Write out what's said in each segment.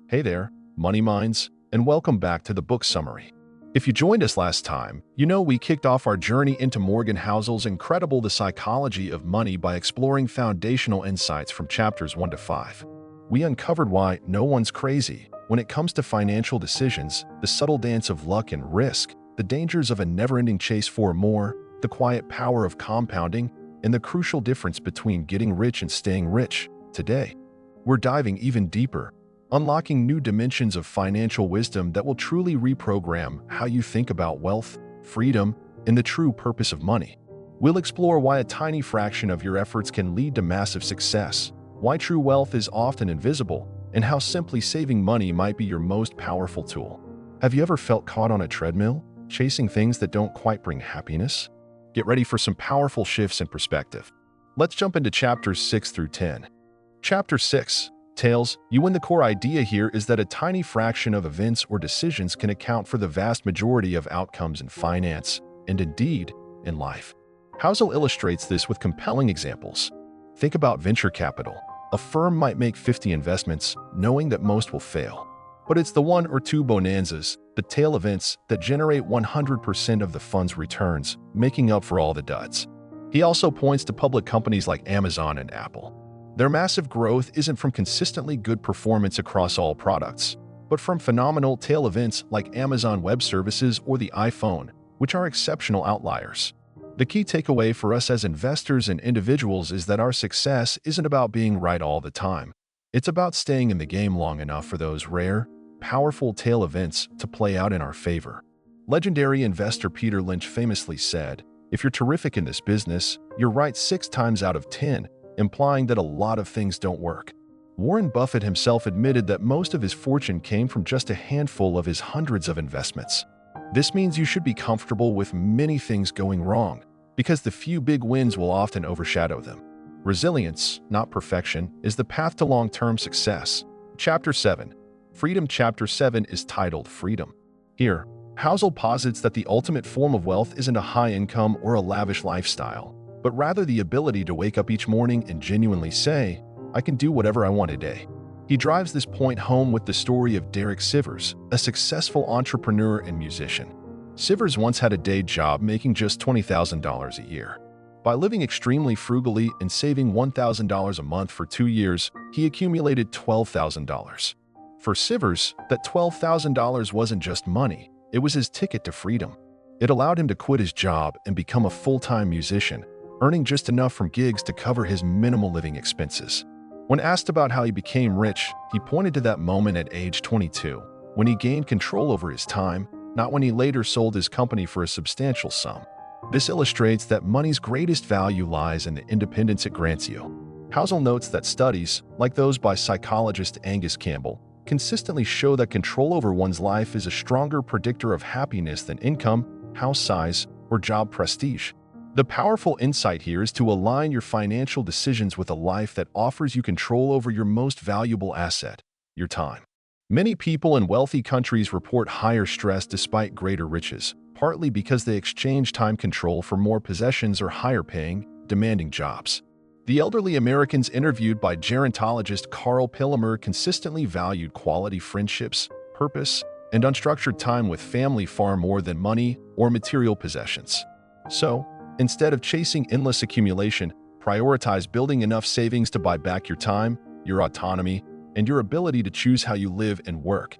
Hey there, Money Minds, and welcome back to the book summary. If you joined us last time, you know we kicked off our journey into Morgan Housel's incredible The Psychology of Money by exploring foundational insights from chapters 1 to 5. We uncovered why no one's crazy when it comes to financial decisions, the subtle dance of luck and risk, the dangers of a never-ending chase for more, the quiet power of compounding, and the crucial difference between getting rich and staying rich. Today, we're diving even deeper, unlocking new dimensions of financial wisdom that will truly reprogram how you think about wealth, freedom, and the true purpose of money. We'll explore why a tiny fraction of your efforts can lead to massive success, why true wealth is often invisible, and how simply saving money might be your most powerful tool. Have you ever felt caught on a treadmill, chasing things that don't quite bring happiness? Get ready for some powerful shifts in perspective. Let's jump into chapters 6 through 10. Chapter 6. Tails, you win. The core idea here is that a tiny fraction of events or decisions can account for the vast majority of outcomes in finance, and indeed, in life. Housel illustrates this with compelling examples. Think about venture capital. A firm might make 50 investments, knowing that most will fail. But it's the one or two bonanzas, the tail events, that generate 100% of the fund's returns, making up for all the duds. He also points to public companies like Amazon and Apple. Their massive growth isn't from consistently good performance across all products, but from phenomenal tail events like Amazon Web Services or the iPhone, which are exceptional outliers. The key takeaway for us as investors and individuals is that our success isn't about being right all the time. It's about staying in the game long enough for those rare, powerful tail events to play out in our favor. Legendary investor Peter Lynch famously said, "If you're terrific in this business, you're right 6 times out of 10, implying that a lot of things don't work." Warren Buffett himself admitted that most of his fortune came from just a handful of his hundreds of investments. This means you should be comfortable with many things going wrong, because the few big wins will often overshadow them. Resilience, not perfection, is the path to long-term success. Chapter 7. Freedom. Chapter 7 is titled Freedom. Here, Housel posits that the ultimate form of wealth isn't a high income or a lavish lifestyle, but rather the ability to wake up each morning and genuinely say, "I can do whatever I want today." He drives this point home with the story of Derek Sivers, a successful entrepreneur and musician. Sivers once had a day job making just $20,000 a year. By living extremely frugally and saving $1,000 a month for 2 years, he accumulated $12,000. For Sivers, that $12,000 wasn't just money, it was his ticket to freedom. It allowed him to quit his job and become a full-time musician, earning just enough from gigs to cover his minimal living expenses. When asked about how he became rich, he pointed to that moment at age 22, when he gained control over his time, not when he later sold his company for a substantial sum. This illustrates that money's greatest value lies in the independence it grants you. Housel notes that studies, like those by psychologist Angus Campbell, consistently show that control over one's life is a stronger predictor of happiness than income, house size, or job prestige. The powerful insight here is to align your financial decisions with a life that offers you control over your most valuable asset, your time. Many people in wealthy countries report higher stress despite greater riches, partly because they exchange time control for more possessions or higher-paying, demanding jobs. The elderly Americans interviewed by gerontologist Carl Pillemer consistently valued quality friendships, purpose, and unstructured time with family far more than money or material possessions. So, instead of chasing endless accumulation, prioritize building enough savings to buy back your time, your autonomy, and your ability to choose how you live and work.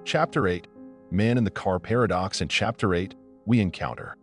Chapter 8. Man in the Car Paradox. In Chapter 8, we encounter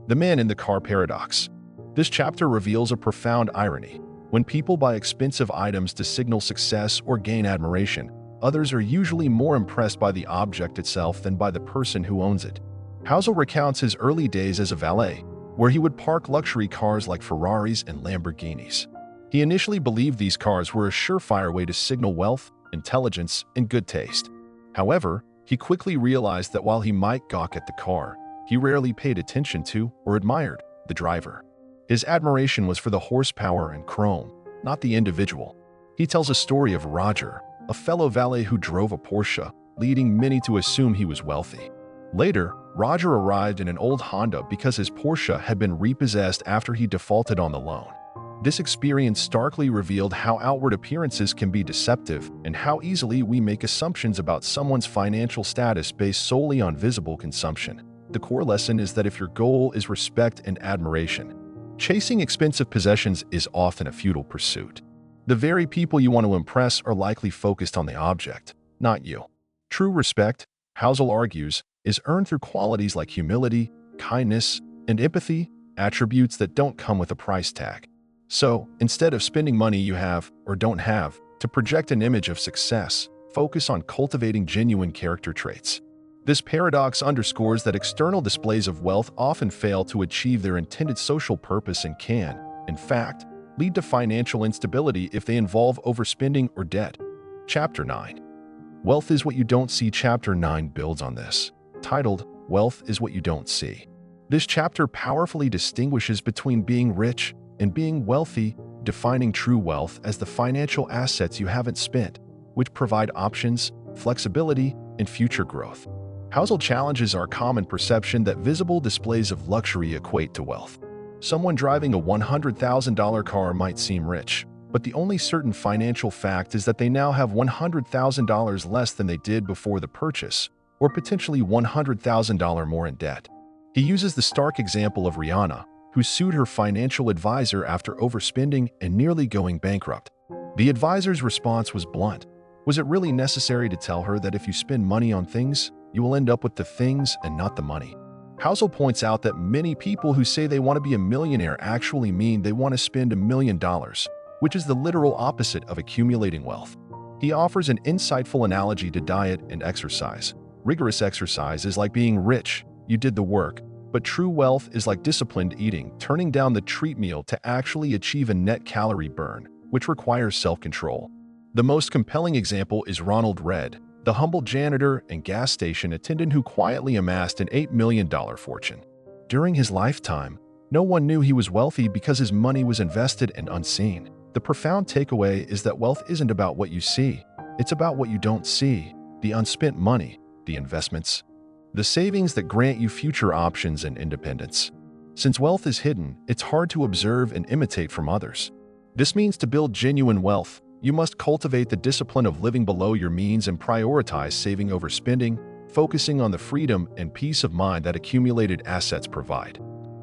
the man in the car paradox. This chapter reveals a profound irony. When people buy expensive items to signal success or gain admiration, others are usually more impressed by the object itself than by the person who owns it. Housel recounts his early days as a valet, where he would park luxury cars like Ferraris and Lamborghinis. He initially believed these cars were a surefire way to signal wealth, intelligence, and good taste. However, he quickly realized that while he might gawk at the car, he rarely paid attention to or admired the driver. His admiration was for the horsepower and chrome, not the individual. He tells a story of Roger, a fellow valet who drove a Porsche, leading many to assume he was wealthy. Later, Roger arrived in an old Honda because his Porsche had been repossessed after he defaulted on the loan. This experience starkly revealed how outward appearances can be deceptive and how easily we make assumptions about someone's financial status based solely on visible consumption. The core lesson is that if your goal is respect and admiration, chasing expensive possessions is often a futile pursuit. The very people you want to impress are likely focused on the object, not you. True respect, Housel argues, is earned through qualities like humility, kindness, and empathy, attributes that don't come with a price tag. So, instead of spending money you have or don't have to project an image of success, focus on cultivating genuine character traits. This paradox underscores that external displays of wealth often fail to achieve their intended social purpose and can, in fact, lead to financial instability if they involve overspending or debt. Chapter 9. Wealth is What You Don't See. Chapter 9 builds on this, titled, Wealth is What You Don't See. This chapter powerfully distinguishes between being rich and being wealthy, defining true wealth as the financial assets you haven't spent, which provide options, flexibility, and future growth. Housel challenges our common perception that visible displays of luxury equate to wealth. Someone driving a $100,000 car might seem rich, but the only certain financial fact is that they now have $100,000 less than they did before the purchase, or potentially $100,000 more in debt. He uses the stark example of Rihanna, who sued her financial advisor after overspending and nearly going bankrupt. The advisor's response was blunt. Was it really necessary to tell her that if you spend money on things, you will end up with the things and not the money? Housel points out that many people who say they want to be a millionaire actually mean they want to spend $1 million, which is the literal opposite of accumulating wealth. He offers an insightful analogy to diet and exercise. Rigorous exercise is like being rich, you did the work, but true wealth is like disciplined eating, turning down the treat meal to actually achieve a net calorie burn, which requires self-control. The most compelling example is Ronald Read, the humble janitor and gas station attendant who quietly amassed an $8 million fortune. During his lifetime, no one knew he was wealthy because his money was invested and unseen. The profound takeaway is that wealth isn't about what you see, it's about what you don't see, the unspent money, the investments, the savings that grant you future options and independence. Since wealth is hidden, it's hard to observe and imitate from others. This means to build genuine wealth, you must cultivate the discipline of living below your means and prioritize saving over spending, focusing on the freedom and peace of mind that accumulated assets provide,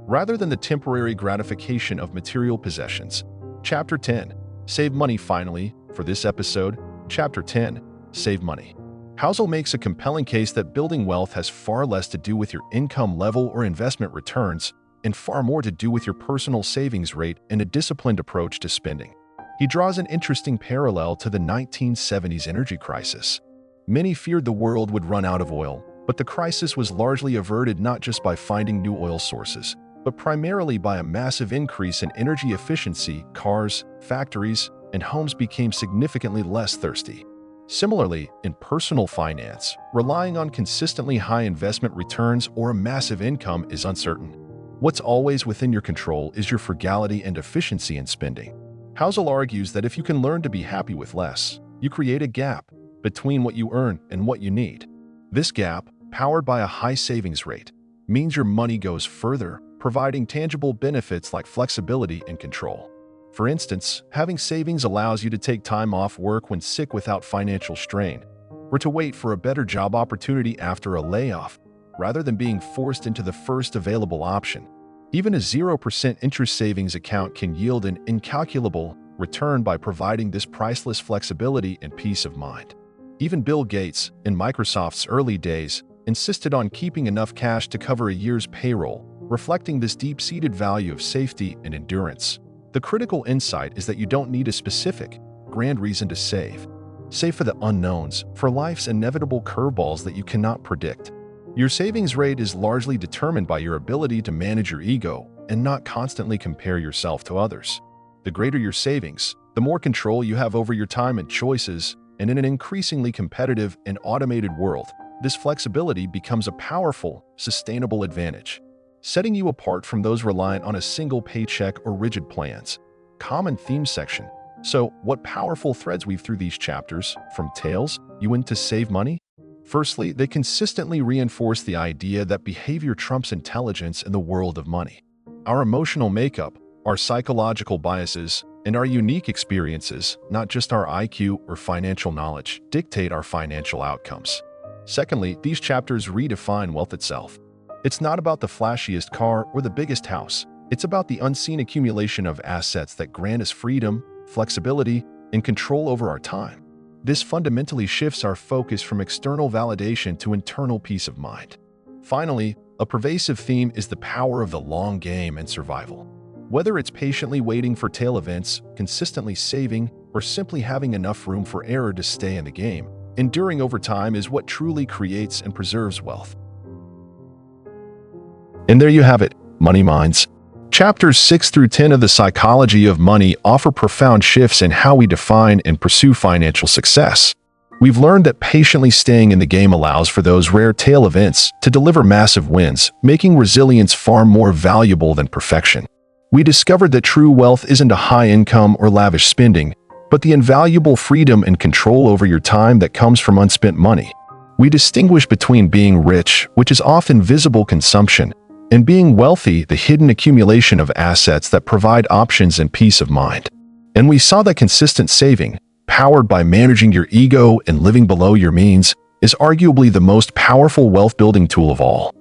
rather than the temporary gratification of material possessions. Chapter 10. Save money. Finally, for this episode, Chapter 10. Save money. Housel makes a compelling case that building wealth has far less to do with your income level or investment returns, and far more to do with your personal savings rate and a disciplined approach to spending. He draws an interesting parallel to the 1970s energy crisis. Many feared the world would run out of oil, but the crisis was largely averted not just by finding new oil sources, but primarily by a massive increase in energy efficiency. Cars, factories, and homes became significantly less thirsty. Similarly, in personal finance, relying on consistently high investment returns or a massive income is uncertain. What's always within your control is your frugality and efficiency in spending. Housel argues that if you can learn to be happy with less, you create a gap between what you earn and what you need. This gap, powered by a high savings rate, means your money goes further, providing tangible benefits like flexibility and control. For instance, having savings allows you to take time off work when sick without financial strain, or to wait for a better job opportunity after a layoff, rather than being forced into the first available option. Even a 0% interest savings account can yield an incalculable return by providing this priceless flexibility and peace of mind. Even Bill Gates, in Microsoft's early days, insisted on keeping enough cash to cover a year's payroll, reflecting this deep-seated value of safety and endurance. The critical insight is that you don't need a specific, grand reason to save. Save for the unknowns, for life's inevitable curveballs that you cannot predict. Your savings rate is largely determined by your ability to manage your ego and not constantly compare yourself to others. The greater your savings, the more control you have over your time and choices, and in an increasingly competitive and automated world, this flexibility becomes a powerful, sustainable advantage, setting you apart from those reliant on a single paycheck or rigid plans. Common theme section. So, what powerful threads weave through these chapters, from tales you in to save money? Firstly, they consistently reinforce the idea that behavior trumps intelligence in the world of money. Our emotional makeup, Our psychological biases and our unique experiences, not just our IQ or financial knowledge, dictate our financial outcomes. Secondly, these chapters redefine wealth itself. It's not about the flashiest car or the biggest house. It's about the unseen accumulation of assets that grant us freedom, flexibility, and control over our time. This fundamentally shifts our focus from external validation to internal peace of mind. Finally, a pervasive theme is the power of the long game and survival. Whether it's patiently waiting for tail events, consistently saving, or simply having enough room for error to stay in the game, enduring over time is what truly creates and preserves wealth. And there you have it, Money Minds. Chapters 6 through 10 of The Psychology of Money offer profound shifts in how we define and pursue financial success. We've learned that patiently staying in the game allows for those rare tail events to deliver massive wins, making resilience far more valuable than perfection. We discovered that true wealth isn't a high income or lavish spending, but the invaluable freedom and control over your time that comes from unspent money. We distinguish between being rich, which is often visible consumption, and being wealthy, the hidden accumulation of assets that provide options and peace of mind. And we saw that consistent saving, powered by managing your ego and living below your means, is arguably the most powerful wealth-building tool of all.